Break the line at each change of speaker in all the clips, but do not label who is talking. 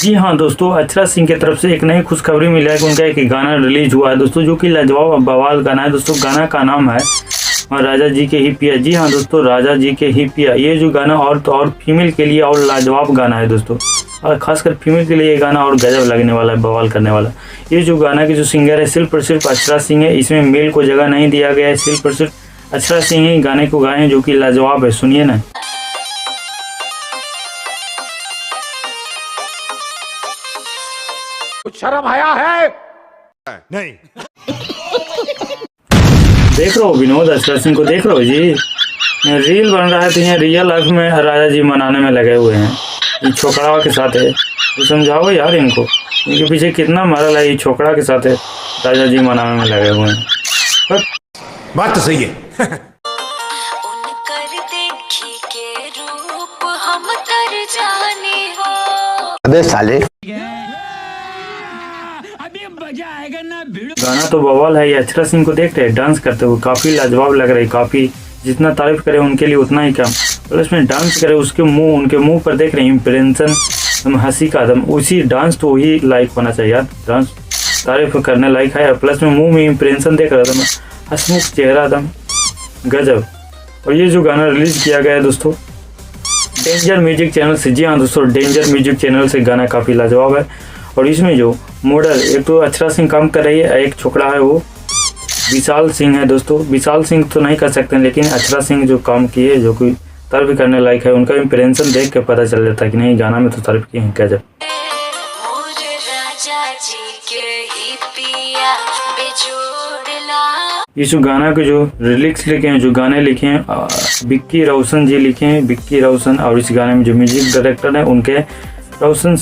जी हाँ दोस्तों, अक्षरा सिंह की तरफ से एक नई खुशखबरी मिला है कि उनका एक गाना रिलीज हुआ है दोस्तों, जो कि लाजवाब और बवाल गाना है दोस्तों। गाना का नाम है राजा जी के ही पिया। जी हाँ दोस्तों, राजा जी के ही पिया। ये जो गाना और फीमेल के लिए और लाजवाब गाना है दोस्तों, और खासकर फीमेल के लिए ये गाना और गजब लगने वाला है, बवाल करने वाला। ये जो गाना की जो सिंगर है सिर्फ और सिर्फ अक्षरा सिंह है। इसमें मेल को जगह नहीं दिया गया है, सिर्फ और सिर्फ अक्षरा सिंह ही गाने को गाए हैं, जो कि लाजवाब है। सुनिए ना।
कुछ शर्म आया है? नहीं।
देख रहे हो विनोद, अक्षरा सिंह को देख रहे हो जी, रील बन रहा है तो यहाँ रियल लाइफ में राजा जी मनाने में लगे हुए हैं। ये छोकरा के साथ है, तो समझाओ यार इनको, इनके पीछे कितना मरल है। ये छोकरा के साथ है, राजा जी मनाने में लगे हुए हैं।
बात तो सही है।
अबे साले,
गाना तो बवाल है। ये अक्षरा सिंह को देख रहे हैं डांस करते हुए, काफी लाजवाब लग रहा है। काफी जितना तारीफ करे उनके लिए उतना ही कम। प्लस में डांस करे, उसके मुंह, उनके मुंह पर देख रहे हैं इम्प्रेशन, हंसी का दम। उसी डांस तो वही लाइक होना चाहिए यार, डांस तारीफ करने लायक है। प्लस में मुंह में इम्प्रेशन देख रहा था, हंसमुख चेहरा दम, गजब। और ये जो गाना रिलीज किया गया है दोस्तों डेंजर म्यूजिक चैनल से। जी हाँ दोस्तों, डेंजर म्यूजिक चैनल से गाना काफी लाजवाब है। और इसमें जो मॉडल, एक तो अक्षरा सिंह काम कर रही है, एक छोकरा है वो विशाल सिंह है दोस्तों। विशाल सिंह तो नहीं कर सकते, लेकिन अक्षरा सिंह जो काम किए, जो कोई तारीफ करने लायक है। उनका इम्प्रेशन देख के पता चल जाता है कि नहीं, गाना में तो तारीफ की है। गजब। ये जो गाना के जो लिरिक्स लिखे हैं, जो गाने लिखे हैं, विक्की रोशन जी लिखे हैं, विक्की रोशन। और इस गाने में जो म्यूजिक डायरेक्टर है उनके रोशन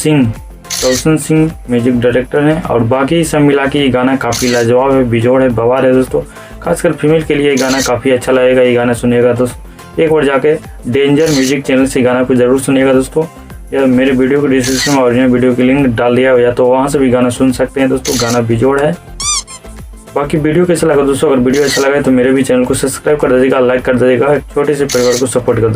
सिंह म्यूजिक डायरेक्टर हैं। और बाकी सब मिला के ये गाना काफ़ी लाजवाब है, बिजोड़ है, बवाल है दोस्तों। खासकर फीमेल के लिए ये गाना काफ़ी अच्छा लगेगा। ये गाना सुनिएगा दोस्तों, एक बार जाके डेंजर म्यूजिक चैनल से गाना को जरूर सुनिएगा दोस्तों। या मेरे वीडियो को डिस्क्रिप्शन में ओरिजिनल वीडियो की लिंक डाल दिया हो, या तो वहाँ से भी गाना सुन सकते हैं दोस्तों। गाना बिजोड़ है। बाकी वीडियो कैसा लगा दोस्तों? अगर वीडियो अच्छा लगा तो मेरे भी चैनल को सब्सक्राइब कर दीजिएगा, लाइक कर दीजिएगा, एक छोटे से परिवार को सपोर्ट कर दीजिएगा।